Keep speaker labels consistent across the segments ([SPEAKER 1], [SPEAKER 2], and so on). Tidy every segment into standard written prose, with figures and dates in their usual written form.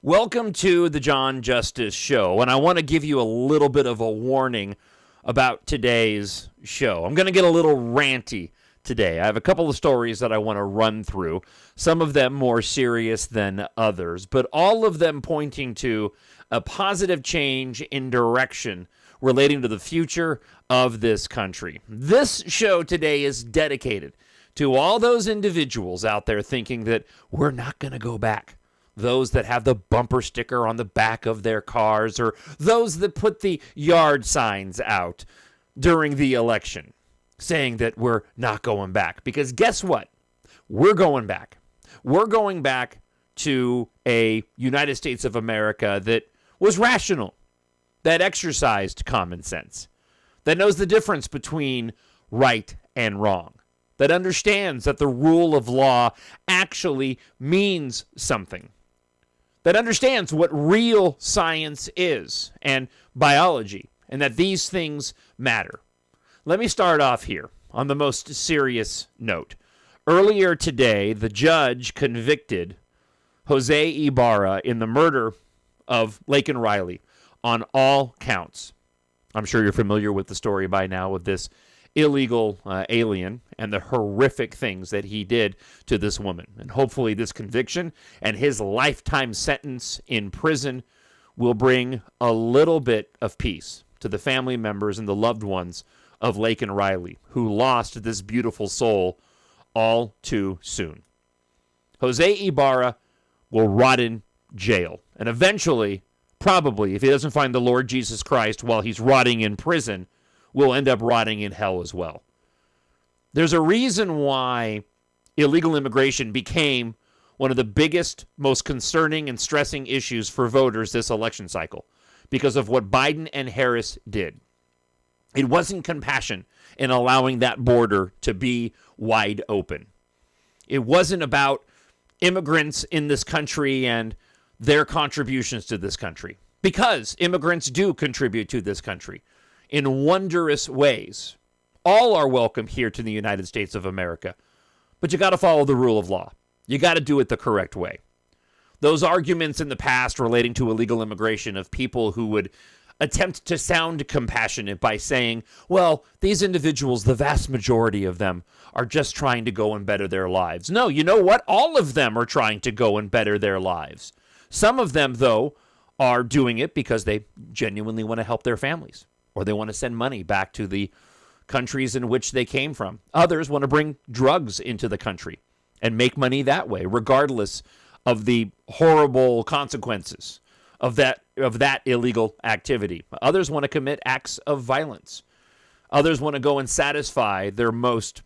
[SPEAKER 1] Welcome to the Jon Justice Show, and I want to give you a little bit of a warning about today's show. I'm going to get a little ranty today. I have a couple of stories that I want to run through, some of them more serious than others, but all of them pointing to a positive change in direction relating to the future of this country. This show today is dedicated to all those individuals out there thinking that we're not going to go back. Those that have the bumper sticker on the back of their cars, or those that put the yard signs out during the election saying that we're not going back. Because guess what? We're going back. We're going back to a United States of America that was rational, that exercised common sense, that knows the difference between right and wrong, that understands that the rule of law actually means something, that understands what real science is and biology, and that these things matter. Let me start off here on the most serious note. Earlier today, the judge convicted Jose Ibarra in the murder of Laken Riley on all counts. I'm sure you're familiar with the story by now of this illegal alien and the horrific things that he did to this woman. And hopefully this conviction and his lifetime sentence in prison will bring a little bit of peace to the family members and the loved ones of Laken Riley, who lost this beautiful soul all too soon. Jose Ibarra will rot in jail. And eventually, probably, if he doesn't find the Lord Jesus Christ while he's rotting in prison, will end up rotting in hell as well. There's a reason why illegal immigration became one of the biggest, most concerning and stressing issues for voters this election cycle, because of what Biden and Harris did. It wasn't compassion in allowing that border to be wide open. It wasn't about immigrants in this country and their contributions to this country, because immigrants do contribute to this country in wondrous ways. All are welcome here to the United States of America, but you got to follow the rule of law. You got to do it the correct way. Those arguments in the past relating to illegal immigration of people who would attempt to sound compassionate by saying, well, these individuals, the vast majority of them, are just trying to go and better their lives. No, you know what? All of them are trying to go and better their lives. Some of them, though, are doing it because they genuinely want to help their families, or they want to send money back to the countries in which they came from. Others want to bring drugs into the country and make money that way, regardless of the horrible consequences of that illegal activity. Others want to commit acts of violence. Others want to go and satisfy their most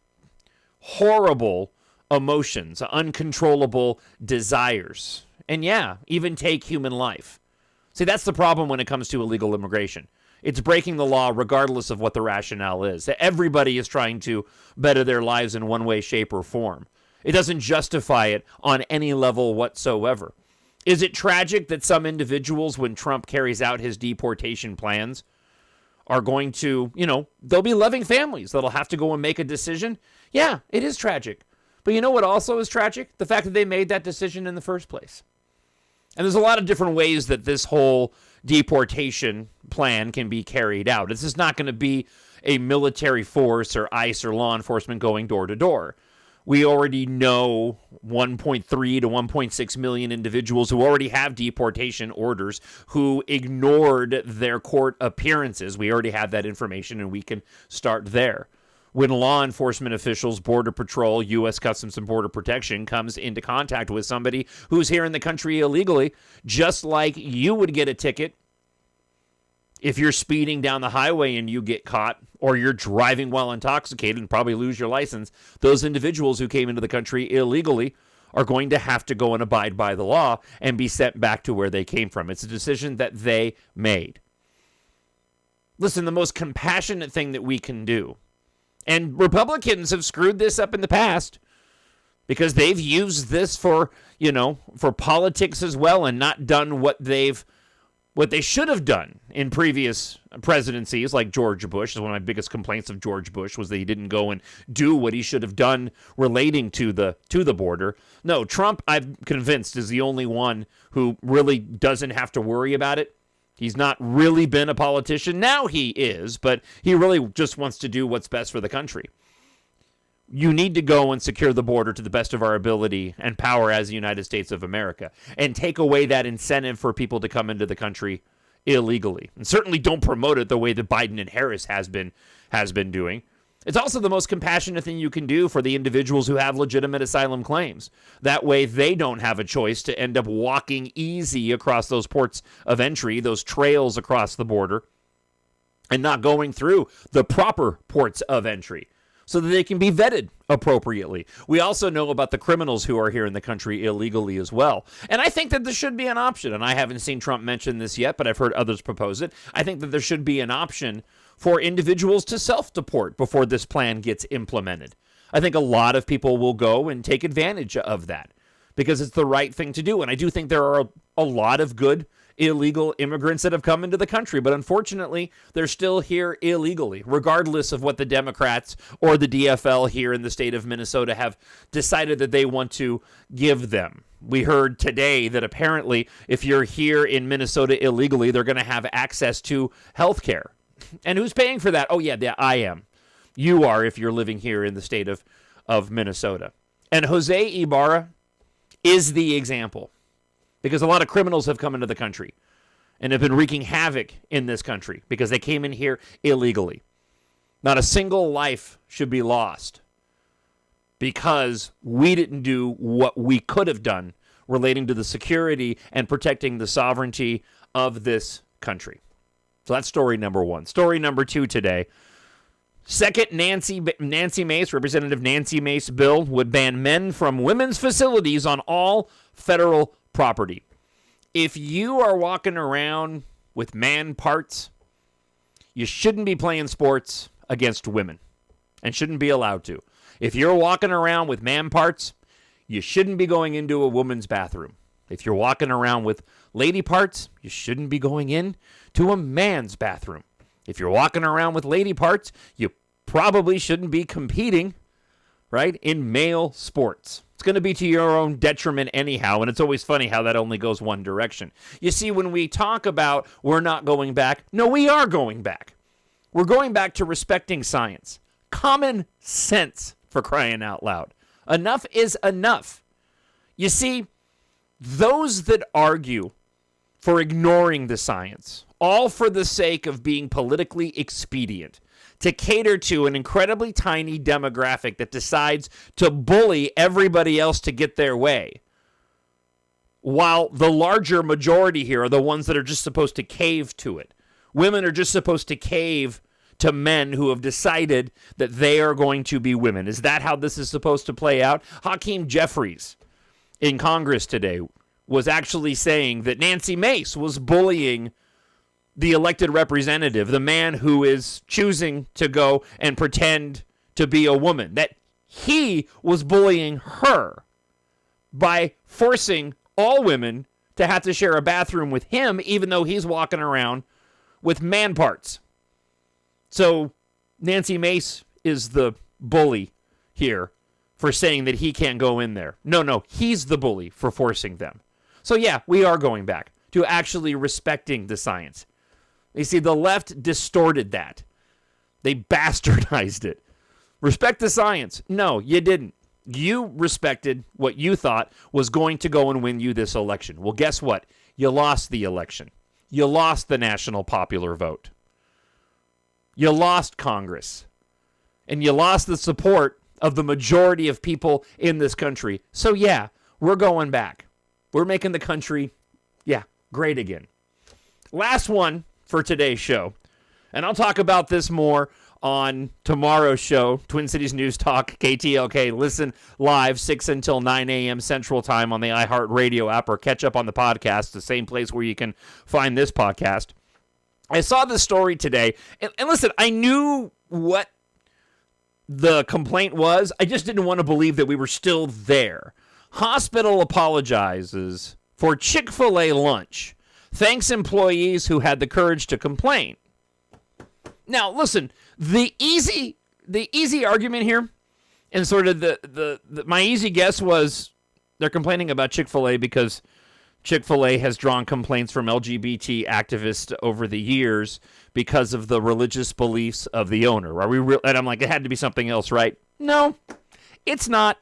[SPEAKER 1] horrible emotions, uncontrollable desires, and even take human life. See, that's the problem when it comes to illegal immigration. It's breaking the law regardless of what the rationale is. Everybody is trying to better their lives in one way, shape, or form. It doesn't justify it on any level whatsoever. Is it tragic that some individuals, when Trump carries out his deportation plans, are going to, they'll be loving families that'll have to go and make a decision? Yeah, it is tragic. But you know what also is tragic? The fact that they made that decision in the first place. And there's a lot of different ways that this whole deportation plan can be carried out. This is not going to be a military force or ICE or law enforcement going door to door. We already know 1.3 to 1.6 million individuals who already have deportation orders who ignored their court appearances. We already have that information, and we can start there. When law enforcement officials, Border Patrol, U.S. Customs and Border Protection, comes into contact with somebody who's here in the country illegally, just like you would get a ticket if you're speeding down the highway and you get caught, or you're driving while intoxicated and probably lose your license, those individuals who came into the country illegally are going to have to go and abide by the law and be sent back to where they came from. It's a decision that they made. Listen, the most compassionate thing that we can do, and Republicans have screwed this up in the past because they've used this for politics as well and not done what they've What they should have done in previous presidencies, like George Bush, is one of my biggest complaints of George Bush was that he didn't go and do what he should have done relating to the border. No, Trump, I'm convinced, is the only one who really doesn't have to worry about it. He's not really been a politician. Now he is, but he really just wants to do what's best for the country. You need to go and secure the border to the best of our ability and power as the United States of America and take away that incentive for people to come into the country illegally. And certainly don't promote it the way that Biden and Harris has been doing. It's also the most compassionate thing you can do for the individuals who have legitimate asylum claims. That way they don't have a choice to end up walking easy across those ports of entry, those trails across the border, and not going through the proper ports of entry, so that they can be vetted appropriately. We also know about the criminals who are here in the country illegally as well. And I think that there should be an option, and I haven't seen Trump mention this yet, but I've heard others propose it. I think that there should be an option for individuals to self-deport before this plan gets implemented. I think a lot of people will go and take advantage of that because it's the right thing to do. And I do think there are a lot of good illegal immigrants that have come into the country, but unfortunately, they're still here illegally, regardless of what the Democrats or the DFL here in the state of Minnesota have decided that they want to give them. We heard today that apparently, if you're here in Minnesota illegally, they're going to have access to health care. And who's paying for that? Oh, yeah, I am. You are if you're living here in the state of Minnesota. And Jose Ibarra is the example. Because a lot of criminals have come into the country and have been wreaking havoc in this country because they came in here illegally. Not a single life should be lost because we didn't do what we could have done relating to the security and protecting the sovereignty of this country. So that's story number one. Story number two today. Second, Nancy Mace, Representative Nancy Mace bill would ban men from women's facilities on all federal property. If you are walking around with man parts, you shouldn't be playing sports against women and shouldn't be allowed to. If you're walking around with man parts, you shouldn't be going into a woman's bathroom. If you're walking around with lady parts, you shouldn't be going in to a man's bathroom. If you're walking around with lady parts, you probably shouldn't be competing, right, in male sports. It's going to be to your own detriment anyhow, and it's always funny how that only goes one direction. You see, when we talk about we're not going back, no, we are going back. We're going back to respecting science. Common sense, for crying out loud. Enough is enough. You see, those that argue for ignoring the science, all for the sake of being politically expedient, to cater to an incredibly tiny demographic that decides to bully everybody else to get their way, while the larger majority here are the ones that are just supposed to cave to it. Women are just supposed to cave to men who have decided that they are going to be women. Is that how this is supposed to play out? Hakeem Jeffries in Congress today was actually saying that Nancy Mace was bullying the elected representative, the man who is choosing to go and pretend to be a woman, that he was bullying her by forcing all women to have to share a bathroom with him, even though he's walking around with man parts. So Nancy Mace is the bully here for saying that he can't go in there. No, he's the bully for forcing them. So yeah, we are going back to actually respecting the science. You see, the left distorted that. They bastardized it. Respect the science. No, you didn't. You respected what you thought was going to go and win you this election. Well, guess what? You lost the election. You lost the national popular vote. You lost Congress. And you lost the support of the majority of people in this country. So yeah, we're going back. We're making the country, great again. Last one for today's show, and I'll talk about this more on tomorrow's show, Twin Cities News Talk, KTLK. Listen live 6 until 9 a.m. Central Time on the Iheartradio app, or catch up on the podcast, the same place where you can find this podcast. I saw this story today, and listen, I knew what the complaint was. I just didn't want to believe that we were still there. Hospital apologizes for Chick-Fil-A lunch thanks employees who had the courage to complain. Now, listen, the easy argument here, and sort of my easy guess was they're complaining about Chick-fil-A because Chick-fil-A has drawn complaints from LGBT activists over the years because of the religious beliefs of the owner. And I'm like, it had to be something else, right? No, it's not.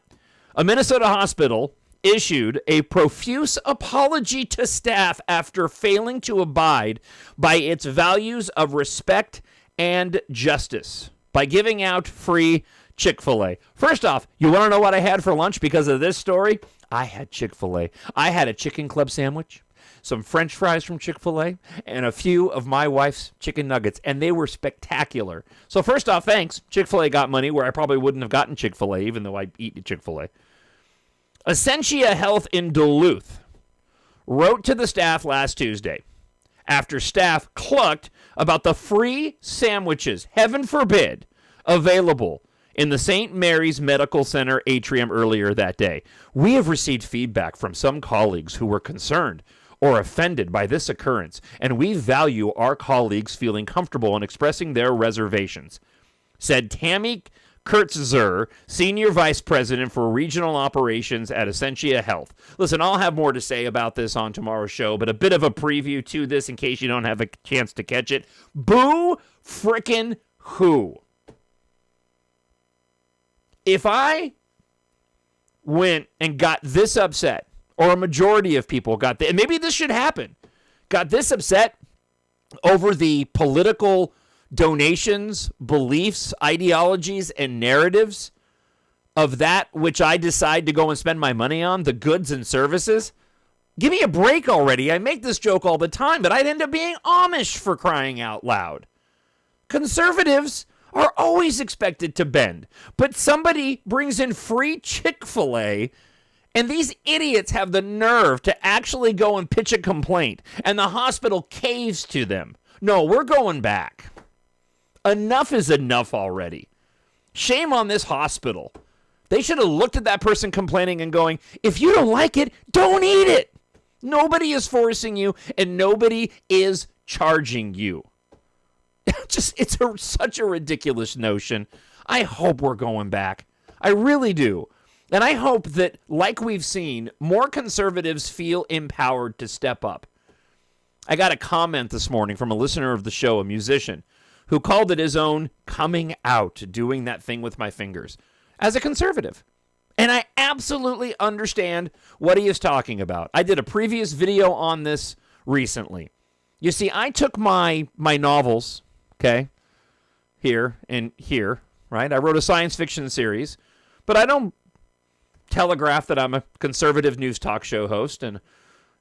[SPEAKER 1] A Minnesota hospital issued a profuse apology to staff after failing to abide by its values of respect and justice by giving out free Chick-fil-A. First off, you want to know what I had for lunch because of this story? I had Chick-fil-A. I had a chicken club sandwich, some French fries from Chick-fil-A, and a few of my wife's chicken nuggets, and they were spectacular. So first off, thanks. Chick-fil-A got money where I probably wouldn't have gotten Chick-fil-A, even though I eat Chick-fil-A. Essentia Health in Duluth wrote to the staff last Tuesday after staff clucked about the free sandwiches, heaven forbid, available in the St. Mary's Medical Center atrium earlier that day. We have received feedback from some colleagues who were concerned or offended by this occurrence, and we value our colleagues feeling comfortable in expressing their reservations, said Tammy Kurtzer, Senior Vice President for Regional Operations at Essentia Health. Listen, I'll have more to say about this on tomorrow's show, but a bit of a preview to this in case you don't have a chance to catch it. Boo frickin' who? If I went and got this upset, or a majority of people got and maybe this should happen, got this upset over the political donations, beliefs, ideologies, and narratives of that which I decide to go and spend my money on, the goods and services, give me a break already. I make this joke all the time, but I'd end up being Amish for crying out loud. Conservatives are always expected to bend, but somebody brings in free Chick-fil-A, and these idiots have the nerve to actually go and pitch a complaint, and the hospital caves to them. No, we're going back. Enough is enough already. Shame on this hospital. They should have looked at that person complaining and going, if you don't like it, don't eat it. Nobody is forcing you, and nobody is charging you. It's such a ridiculous notion. I hope we're going back. I really do. And I hope that, like we've seen, more conservatives feel empowered to step up. I got a comment this morning from a listener of the show, a musician, who called it his own coming out, doing that thing with my fingers, as a conservative. And I absolutely understand what he is talking about. I did a previous video on this recently. You see, I took my novels, okay, here and here, right? I wrote a science fiction series, but I don't telegraph that I'm a conservative news talk show host and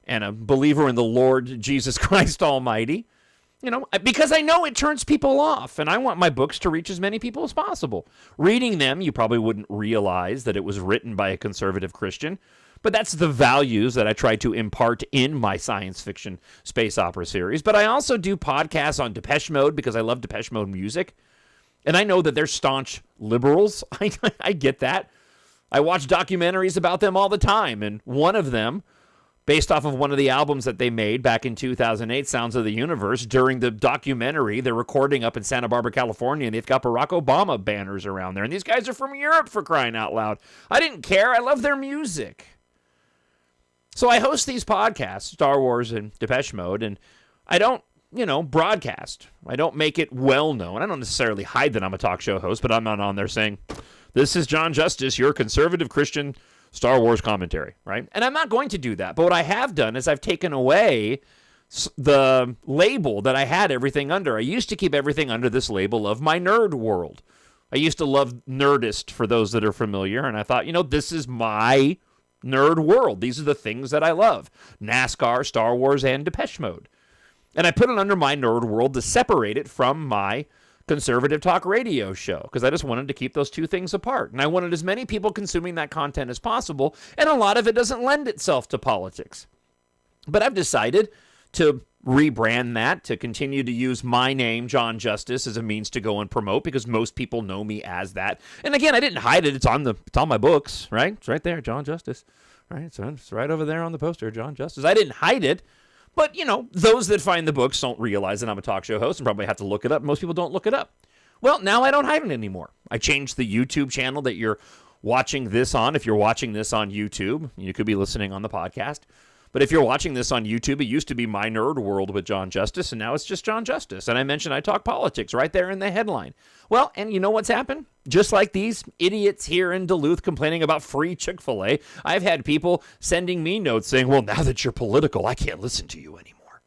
[SPEAKER 1] a believer in the Lord Jesus Christ Almighty, because I know it turns people off, and I want my books to reach as many people as possible. Reading them, you probably wouldn't realize that it was written by a conservative Christian, but that's the values that I try to impart in my science fiction space opera series. But I also do podcasts on Depeche Mode because I love Depeche Mode music, and I know that they're staunch liberals. I get that. I watch documentaries about them all the time, and one of them, based off of one of the albums that they made back in 2008, Sounds of the Universe, during the documentary, they're recording up in Santa Barbara, California, and they've got Barack Obama banners around there, and these guys are from Europe, for crying out loud. I didn't care. I love their music. So I host these podcasts, Star Wars and Depeche Mode, and I don't, broadcast. I don't make it well known. I don't necessarily hide that I'm a talk show host, but I'm not on there saying, this is Jon Justice, your conservative Christian Star Wars commentary, right? And I'm not going to do that. But what I have done is I've taken away the label that I had everything under. I used to keep everything under this label of my nerd world. I used to love Nerdist, for those that are familiar, and I thought, this is my nerd world. These are the things that I love. NASCAR, Star Wars, and Depeche Mode. And I put it under my nerd world to separate it from my conservative talk radio show, because I just wanted to keep those two things apart. And I wanted as many people consuming that content as possible, and a lot of it doesn't lend itself to politics. But I've decided to rebrand that, to continue to use my name, Jon Justice, as a means to go and promote, because most people know me as that. And again, I didn't hide it. It's on my books, right? It's right there, Jon Justice. Right? So it's right over there on the poster, Jon Justice. I didn't hide it, But, those that find the books don't realize that I'm a talk show host and probably have to look it up. Most people don't look it up. Well, now I don't hide it anymore. I changed the YouTube channel that you're watching this on. If you're watching this on YouTube, you could be listening on the podcast. But if you're watching this on YouTube, it used to be My Nerd World with Jon Justice, and now it's just Jon Justice. And I mentioned I talk politics right there in the headline. Well, and you know what's happened? Just like these idiots here in Duluth complaining about free Chick-Fil-A, I've had people sending me notes saying, well, now that you're political, I can't listen to you anymore.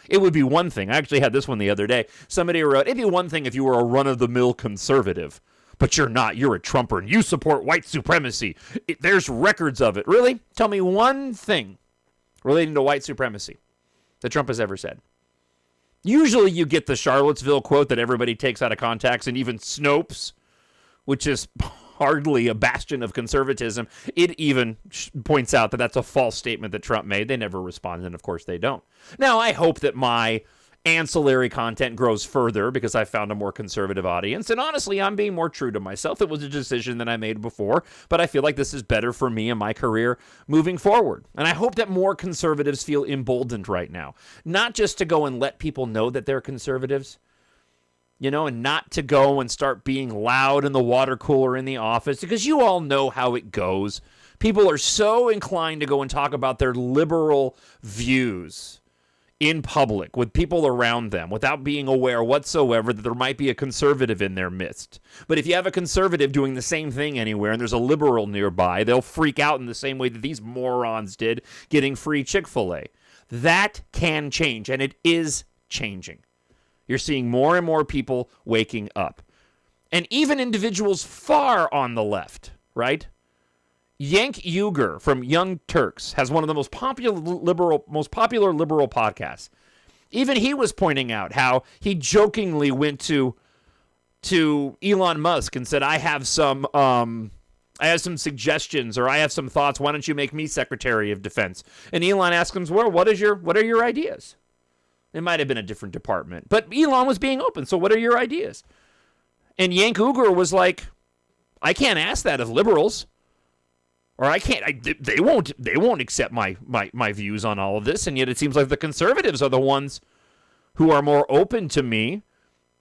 [SPEAKER 1] It would be one thing. I actually had this one the other day. Somebody wrote, it'd be one thing if you were a run-of-the-mill conservative, but you're not. You're a Trumper, and you support white supremacy. There's records of it. Really? Tell me one thing relating to white supremacy that Trump has ever said. Usually you get the Charlottesville quote that everybody takes out of context, and even Snopes, which is hardly a bastion of conservatism, it even points out that that's a false statement that Trump made. They never respond, and of course they don't. Now, I hope that my ancillary content grows further because I found a more conservative audience. And honestly, I'm being more true to myself. It was a decision that I made before, but I feel like this is better for me and my career moving forward. And I hope that more conservatives feel emboldened right now, not just to go and let people know that they're conservatives, and not to go and start being loud in the water cooler in the office, because you all know how it goes. People are so inclined to go and talk about their liberal views in public with people around them without being aware whatsoever that there might be a conservative in their midst. But if you have a conservative doing the same thing anywhere and there's a liberal nearby, they'll freak out in the same way that these morons did getting free Chick-Fil-A. That can change, and it is changing. You're seeing more and more people waking up. And even individuals far on the left, right? Cenk Uygur from Young Turks has one of the most popular liberal podcasts. Even he was pointing out how he jokingly went to Elon Musk and said, I have some suggestions, or I have some thoughts. Why don't you make me Secretary of Defense? And Elon asked him, well, what are your ideas? It might have been a different department, but Elon was being open. So what are your ideas? And Cenk Uygur was like, I can't ask that of liberals. Or I can't. They won't accept my views on all of this, and yet it seems like the conservatives are the ones who are more open to me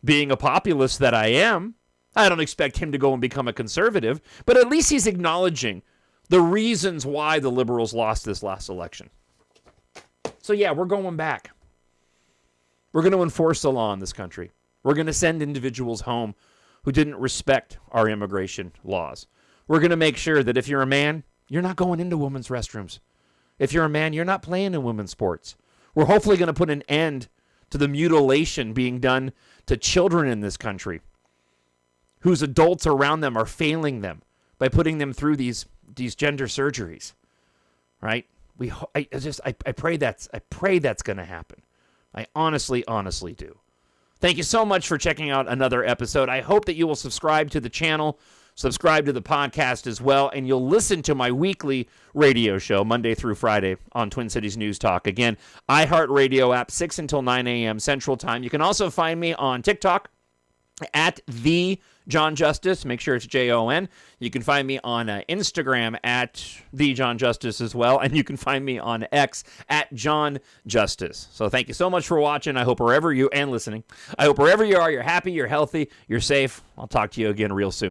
[SPEAKER 1] being a populist that I am. I don't expect him to go and become a conservative, but at least he's acknowledging the reasons why the liberals lost this last election. So yeah, we're going back. We're going to enforce the law in this country. We're going to send individuals home who didn't respect our immigration laws. We're going to make sure that if you're a man, you're not going into women's restrooms. If you're a man, you're not playing in women's sports. We're hopefully going to put an end to the mutilation being done to children in this country, whose adults around them are failing them by putting them through these gender surgeries. Right? I pray that's going to happen. I honestly do. Thank you so much for checking out another episode. I hope that you will subscribe to the channel, subscribe to the podcast as well, and you'll listen to my weekly radio show Monday through Friday on Twin Cities News Talk. Again, Iheartradio App, 6 until 9 a.m. Central Time. You can also find me on TikTok at the Jon Justice. Make sure it's Jon. You can find me on Instagram at the Jon Justice as well, and you can find me on X at Jon Justice. So thank you so much for watching. I hope wherever you and listening, I hope wherever you are, you're happy, you're healthy, you're safe. I'll talk to you again real soon.